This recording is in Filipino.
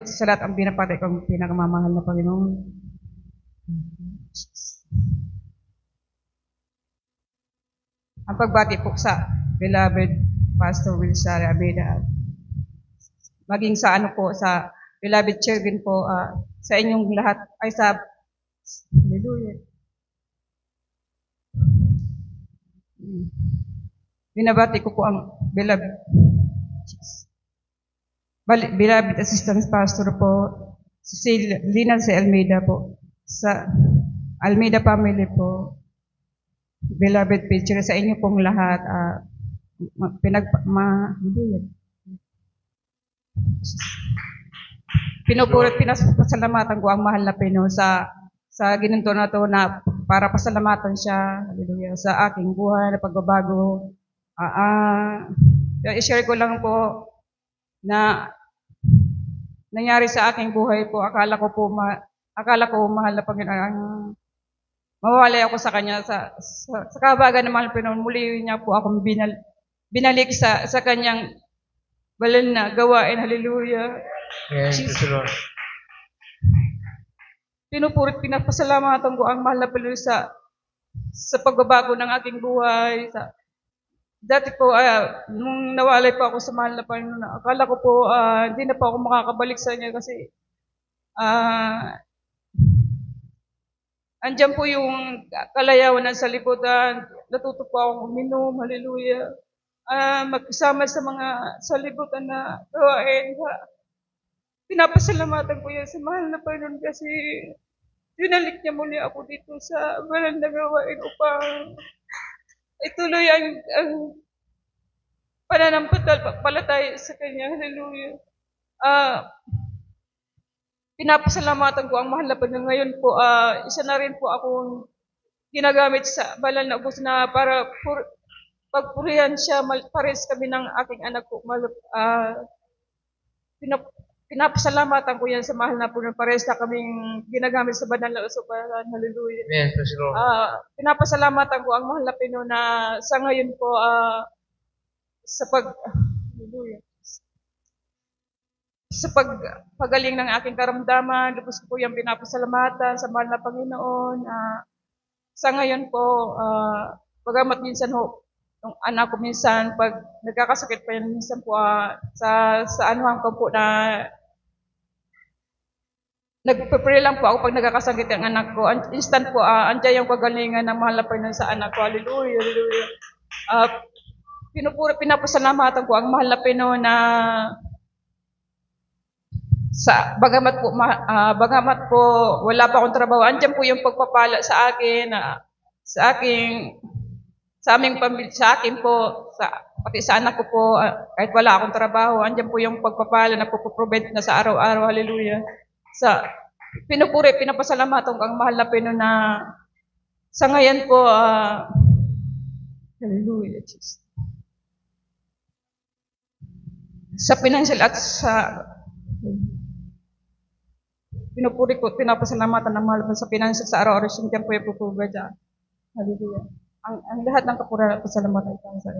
sa lahat ang pinapatay kong pinakamamahal na Panginoon. Ang pagbati po sa beloved Pastor Wilshire Abeda at maging sa ano po sa beloved Chervin po sa inyong lahat ay sa hallelujah. Binabati ko po ang beloved assistant pastor po si Lina C. Almeida po sa Almeida family po, beloved preacher, sa inyo pong lahat pinasalamatan ko ang mahal na Pino sa ginunto na to na para pasalamatan siya, hallelujah, sa aking buhay na pagbabago. I-share ko lang po na nangyari sa aking buhay po. Akala ko mahal na Panginoon, mawalay ako sa kanya sa kabagan ng mahal na Panginoon. Muli niya po akong binalik sa kanyang balal na gawain, hallelujah. Yes, Lord. Pinapasalamatan ko ang mahal na Panginoon sa pagbabago ng aking buhay. Dati po, nung nawalay pa ako sa mahal na Panginoon, akala ko po hindi na pa ako makakabalik sa niya kasi andyan po yung kalayawan ng salibutan. Natuto po akong uminom, hallelujah. Magkasama sa mga salibutan na gawain. Pinapasalamatan ko yan sa mahal na Panginoon kasi dinalik niya muli ako dito sa banal na gawain upang ituloy ang pananampalataya sa Kanya. Hallelujah. Pinapasalamatan ko ang mahal na Panginoon. Ngayon po, isa na rin po akong ginagamit sa banal na ubos na para pagpurihan siya, pares kami ng aking anak ko. Pinapasalamatan ko yan sa mahal na Panginoon. Pares na kaming ginagamit sa banal na usupan. Hallelujah. Amen. Pinapasalamatan ko ang mahal na Panginoon na sa ngayon po, sa pagaling ng aking karamdaman, lubos ko po yung pinapasalamatan sa mahal na Panginoon. Sa ngayon po, pagamat minsan ho, yung anak ko minsan, pag nagkakasakit pa yan, minsan po, sa anuhan ko po na nagpe-pray lang po ako pag nagkakasakit ang anak ko. Instant po, andyan yung kagalingan ng mahal na Panginoon sa anak ko. Hallelujah, hallelujah. Pinapasalamatan ko ang mahal na Panginoon na bagamat po wala pa akong trabaho, andyan po yung pagpapala sa akin, sa aming pamilya, sa akin po, pati sa anak ko po, kahit wala akong trabaho, andyan po yung pagpapala na puprovide na sa araw-araw, hallelujah. Pinapasalamatan ko ang mahal na Panginoon na sa ngayon po, hallelujah, Jesus. Sa financial at sa pinapasalamatan ng mahal sa financial sa araw-araw, siya po yung puprovide. Hallelujah. Ang lahat ng kapura at pasalamatan ay sa